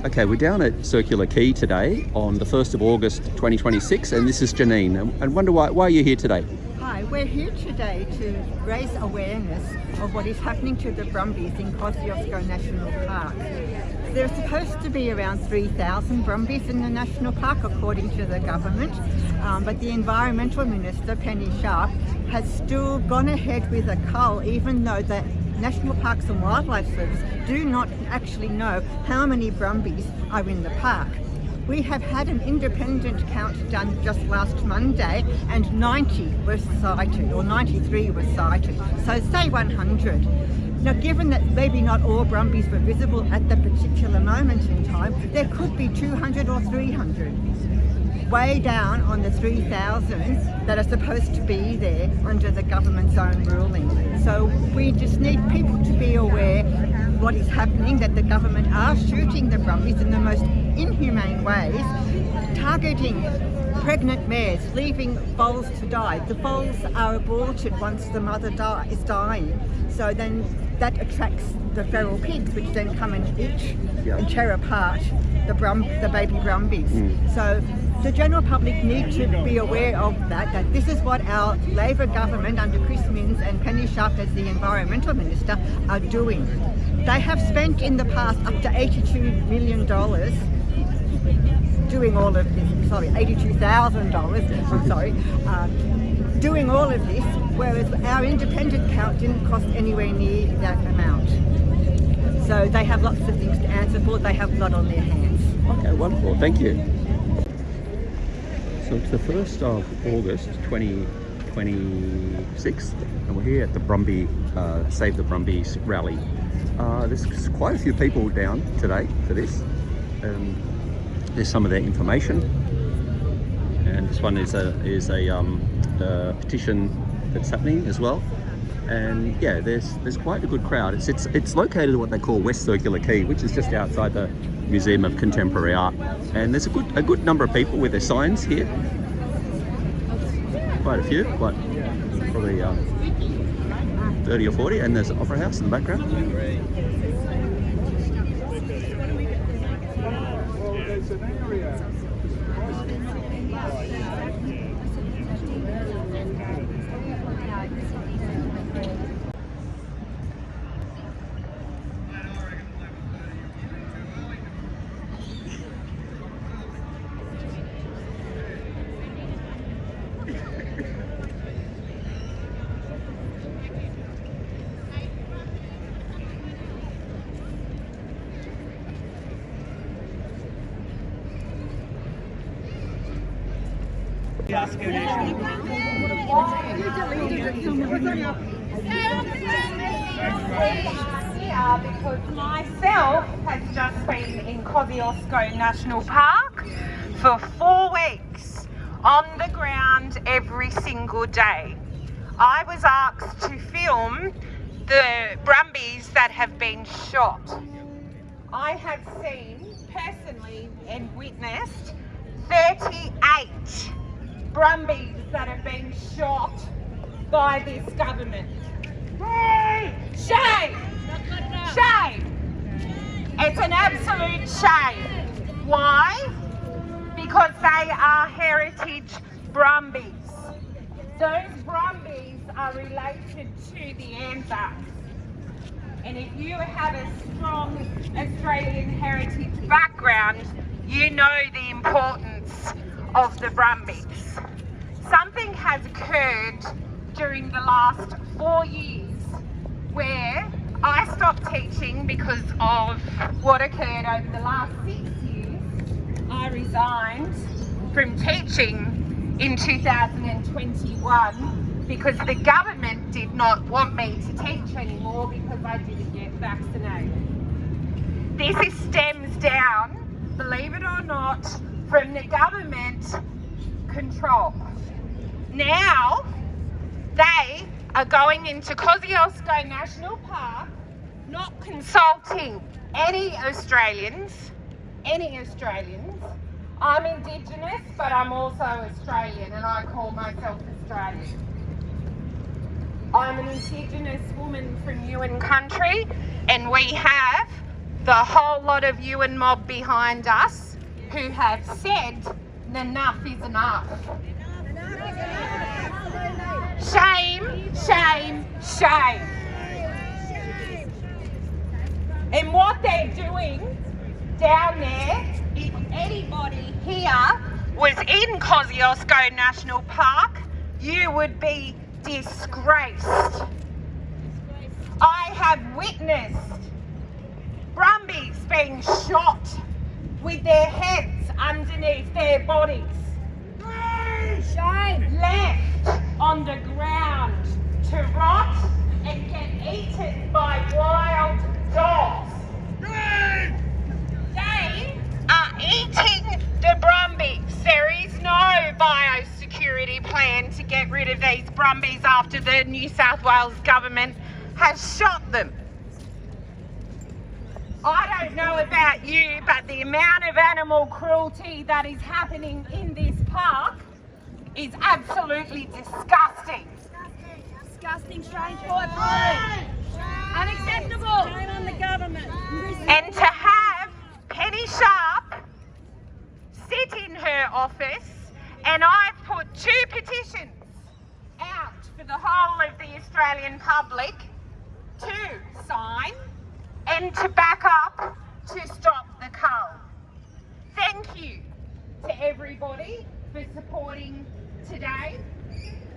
Okay, we're down at Circular Quay today on the 1st of August 2026, and this is Janine. And wonder why you're here today. Hi, we're here today to raise awareness of what is happening to the Brumbies in Kosciuszko National Park. There's supposed to be around 3,000 Brumbies in the National Park according to the government, but the Environmental Minister, Penny Sharpe, has still gone ahead with a cull even though the National Parks and Wildlife Service do not actually know how many Brumbies are in the park. We have had an independent count done just last Monday and 90 were sighted, or 93 were sighted, so say 100. Now given that maybe not all Brumbies were visible at the particular moment in time, there could be 200 or 300. Way down on the 3,000 that are supposed to be there under the government's own ruling. So we just need people to be aware what is happening, that the government are shooting the Brumbies in the most inhumane ways, targeting pregnant mares, leaving foals to die. The foals are aborted once the mother is dying, so then that attracts the feral pigs, which then come and eat and tear apart the baby Brumbies. So the general public need to be aware of that this is what our Labor government under Chris Minns and Penny Sharpe as the Environmental Minister are doing. They have spent in the past up to $82 million doing all of this, sorry, $82,000, I'm sorry, doing all of this, whereas our independent count didn't cost anywhere near that amount. So they have lots of things to answer for, they have a lot on their hands. Okay, wonderful, thank you. So it's the 1st of August 2026 and we're here at the Brumby, Save the Brumbies rally. There's quite a few people down today for this. There's some of their information, and this one is a petition that's happening as well. And yeah, there's quite a good crowd. It's located at what they call West Circular Quay, which is just outside the Museum of Contemporary Art. And there's a good number of people with their signs here. Quite a few, probably 30 or 40, and there's an opera house in the background. Because myself has just been in Kosciuszko National Park for 4 weeks on the ground every single day. I was asked to film the Brumbies that have been shot. I have seen personally and witnessed 38 Brumbies that have been shot by this government. Hey! Shame! Shame! It's an absolute shame. Why? Because they are heritage Brumbies. Those Brumbies are related to the Anzacs. And if you have a strong Australian heritage background, you know the importance of the Brumbies. Something has occurred during the last 4 years where I stopped teaching because of what occurred over the last 6 years. I resigned from teaching in 2021 because the government did not want me to teach anymore because I didn't get vaccinated. This stems down, believe it or not, from the government control. Now, they are going into Kosciuszko National Park, not consulting any Australians. I'm Indigenous, but I'm also Australian, and I call myself Australian. I'm an Indigenous woman from Yuin country, and we have the whole lot of you and mob behind us who have said enough is enough. Shame, shame, shame. And what they're doing down there, if anybody here was in Kosciuszko National Park, you would be disgraced. I have witnessed Brumbies being shot with their heads underneath their bodies. Shame. Left on the ground to rot and get eaten by wild dogs. They are eating the Brumbies. There is no biosecurity plan to get rid of these Brumbies after the New South Wales Government has shot them. I don't know about you, but the amount of animal cruelty that is happening in this park is absolutely disgusting. Disgusting, strange, unacceptable. Shame on the government. And to have Penny Sharpe sit in her office, and I've put 2 petitions out for the whole of the Australian public to sign and to back up to stop the cull. Thank you to everybody for supporting today,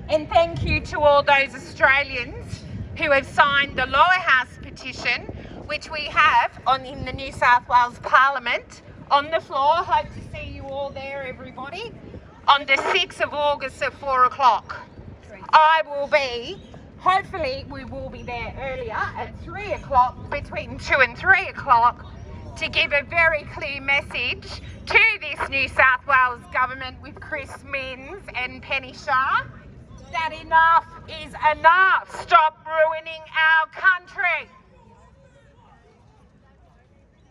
and thank you to all those Australians who have signed the lower house petition, which we have in the New South Wales Parliament on the floor. Hope to see you all there, everybody, on the 6th of August at 4 o'clock. I will be, hopefully we will be there earlier at 3 o'clock, between 2 and 3 o'clock, to give a very clear message to this New South Wales Government with Chris Minns and Penny Sharpe that enough is enough. Stop ruining our country.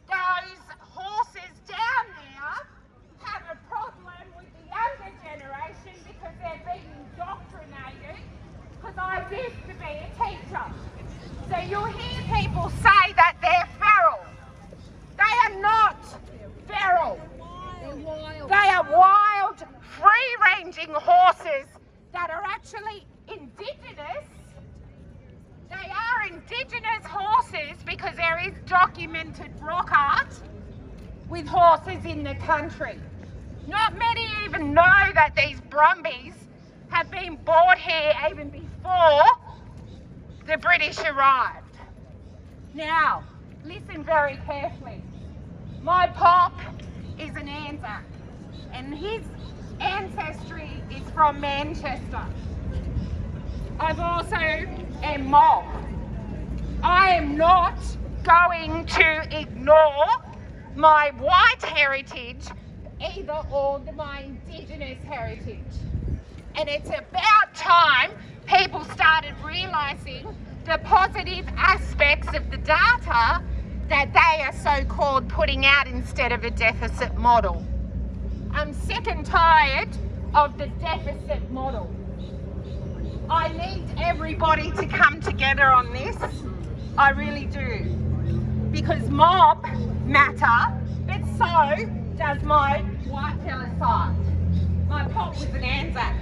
Those horses down there have a problem with the younger generation because they're being indoctrinated, because I used to be a teacher. So you'll hear people say that they're feral. They are not feral. They are wild, free-ranging horses that are actually indigenous. They are indigenous horses because there is documented rock art with horses in the country. Not many even know that these Brumbies have been brought here even before the British arrived. Now, listen very carefully. My pop is an Anzac, and his ancestry is from Manchester. I've also am mob. I am not going to ignore my white heritage either, or my Indigenous heritage. And it's about time people started realising the positive aspects of the data that they are so-called putting out instead of a deficit model. I'm sick and tired of the deficit model. I need everybody to come together on this. I really do. Because mob matter, but so does my white fella side. My pop was an Anzac.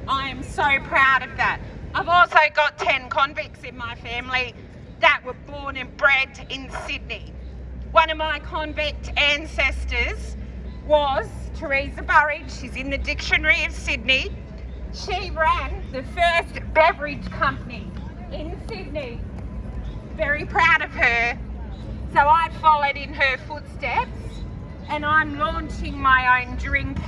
I am so proud of that. I've also got 10 convicts in my family that were born and bred in Sydney. One of my convict ancestors was Teresa Burridge. She's in the Dictionary of Sydney. She ran the first beverage company in Sydney. Very proud of her. So I followed in her footsteps, and I'm launching my own drink.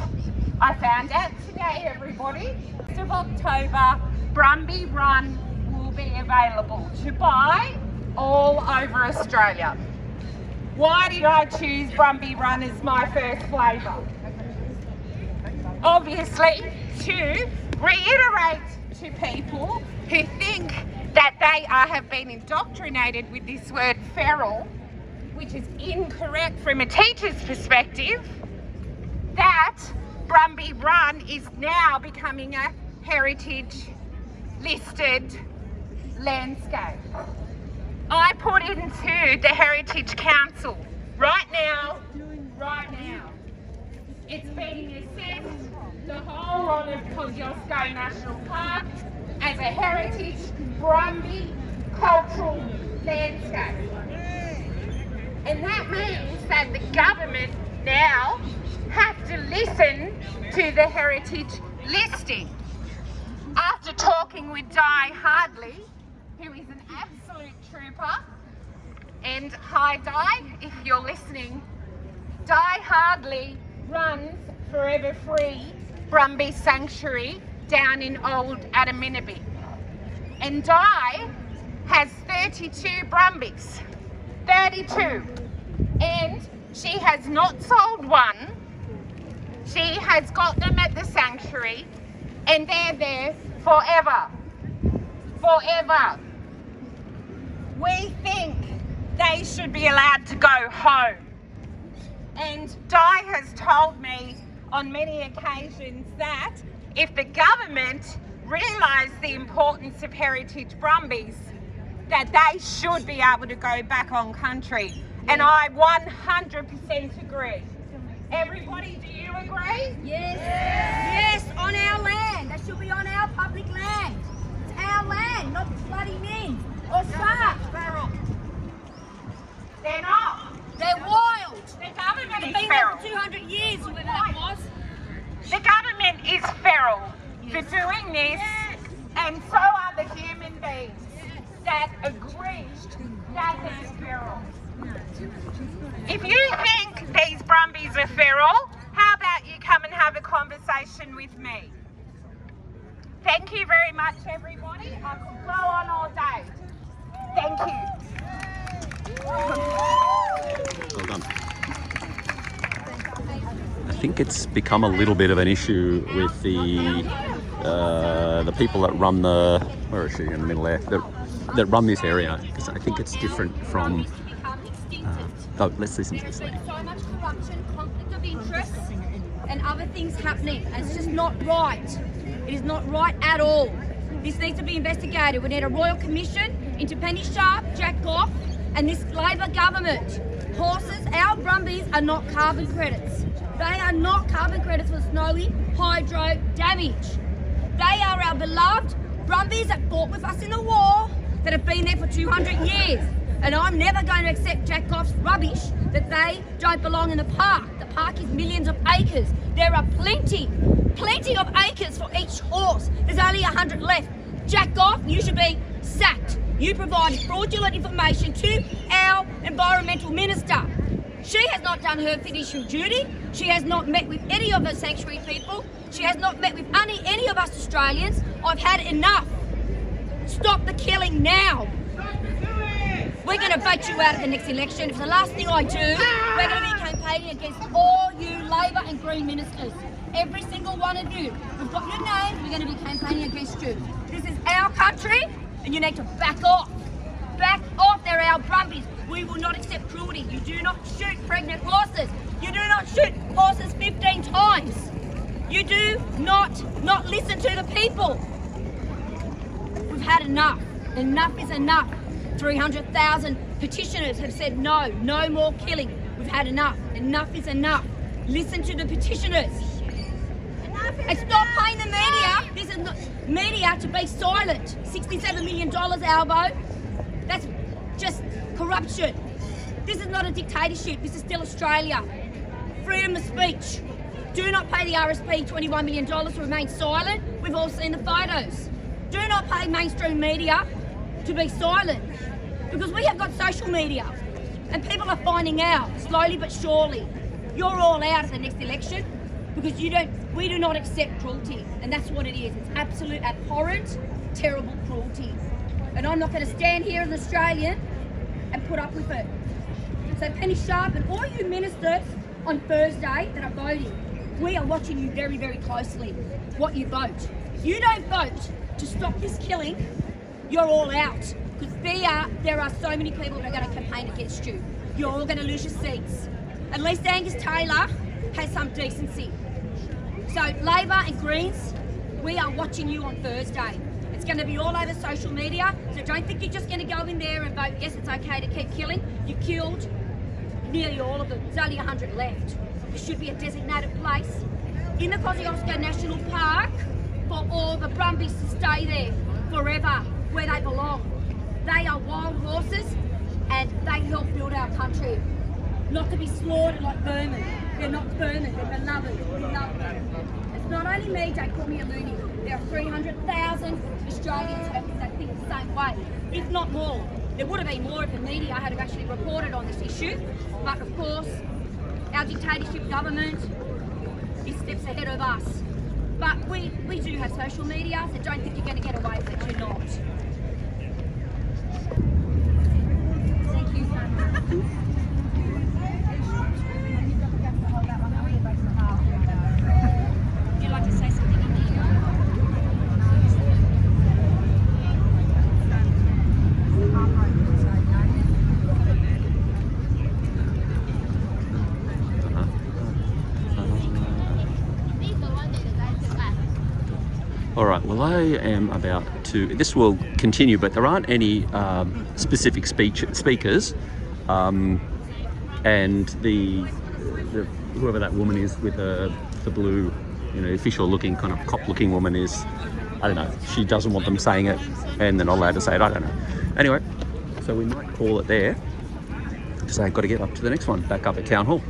I found out today, everybody. 1st of October, Brumby Run will be available to buy all over Australia. Why did I choose Brumby Run as my first flavour? Obviously, to reiterate to people who think that they have been indoctrinated with this word feral, which is incorrect from a teacher's perspective, that Brumby Run is now becoming a heritage listed landscape. I put into the Heritage Council right now. It's being assessed, the whole lot of Kosciuszko National Park, as a heritage Brumby cultural landscape. And that means that the government now have to listen to the heritage listing. After talking with Di Hardley, who is an absolute trooper, and hi Di, if you're listening, Di Hardley runs Forever Free Brumby Sanctuary down in Old Adaminaby. And Di has 32 Brumbies, 32. And she has not sold one. She has got them at the sanctuary and they're there forever. Forever. We think they should be allowed to go home. And Di has told me on many occasions that if the government realised the importance of heritage Brumbies, that they should be able to go back on country. And I 100% agree. Everybody, do you agree? Yes. Yes, on our land. They should be on our public land. It's our land, not bloody men or sharks. They're not. They're wild. The government They've is been there feral. for 200 years, whoever that was. The government is feral for doing this, and so are the human beings that agree that they're feral. If you think these Brumbies are feral, how about you come and have a conversation with me? Thank you very much, everybody. I could go on all day. Thank you. Well done. I think it's become a little bit of an issue with the people that run the, where is she in the middle there, that run this area, because I think it's different from, oh, let's listen to this lady. So much corruption, conflict of interest, and other things happening. And it's just not right. It is not right at all. This needs to be investigated. We need a royal commission into Penny Sharpe, Jack Goff, and this Labor government. Horses, our Brumbies are not carbon credits. They are not carbon credits for snowy hydro damage. They are our beloved Brumbies that fought with us in the war, that have been there for 200 years. And I'm never going to accept Jack Goff's rubbish that they don't belong in the park. The park is millions of acres. There are plenty of acres for each horse. There's only 100 left. Jack Goff, you should be sacked. You provided fraudulent information to our environmental minister. She has not done her fiduciary duty. She has not met with any of the sanctuary people. She has not met with any of us Australians. I've had enough. Stop the killing now. We're going to vote you out at the next election. It's the last thing I do. We're going to be campaigning against all you Labor and Green ministers. Every single one of you. We've got your names. We're going to be campaigning against you. This is our country, and you need to back off. Back off. They're our Brumbies. We will not accept cruelty. You do not shoot pregnant horses. You do not shoot horses 15 times. You do not listen to the people. We've had enough. Enough is enough. 300,000 petitioners have said no more killing. We've had enough. Enough is enough. Listen to the petitioners. And stop paying the media. This is not media to be silent. $67 million, Albo. That's just corruption. This is not a dictatorship. This is still Australia. Freedom of speech. Do not pay the RSP $21 million to remain silent. We've all seen the photos. Do not pay mainstream media to be silent, because we have got social media and people are finding out slowly but surely. You're all out at the next election because we do not accept cruelty, and that's what it is. It's absolute abhorrent, terrible cruelty, and I'm not going to stand here as an Australian and put up with it. So Penny Sharpe and all you ministers on Thursday that are voting, we are watching you very, very closely, what you vote. If you don't vote to stop this killing, you're all out, because there are so many people that are going to campaign against you. You're all going to lose your seats. At least Angus Taylor has some decency. So Labor and Greens, we are watching you on Thursday. It's going to be all over social media, so don't think you're just going to go in there and vote, yes, it's okay to keep killing. You killed nearly all of them. There's only 100 left. There should be a designated place in the Kosciuszko National Park for all the Brumbies to stay there forever, where they belong. They are wild horses and they help build our country. Not to be slaughtered like vermin. They're not vermin, they're beloved. We love them. It's not only me, don't call me a loony. There are 300,000 Australians that think the same way, if not more. There would have been more if the media had actually reported on this issue, but of course, our dictatorship government is steps ahead of us. But we do have social media, so don't think you're going to get away with it, you're not. Thank you so much. Would you like to say something in there? All right, well, I am about to, this will continue, but there aren't any specific speakers, and the whoever that woman is with the blue, you know, official looking, kind of cop looking woman is, I don't know, she doesn't want them saying it, and they're not allowed to say it, I don't know. Anyway, so we might call it there, because I've got to get up to the next one, back up at Town Hall.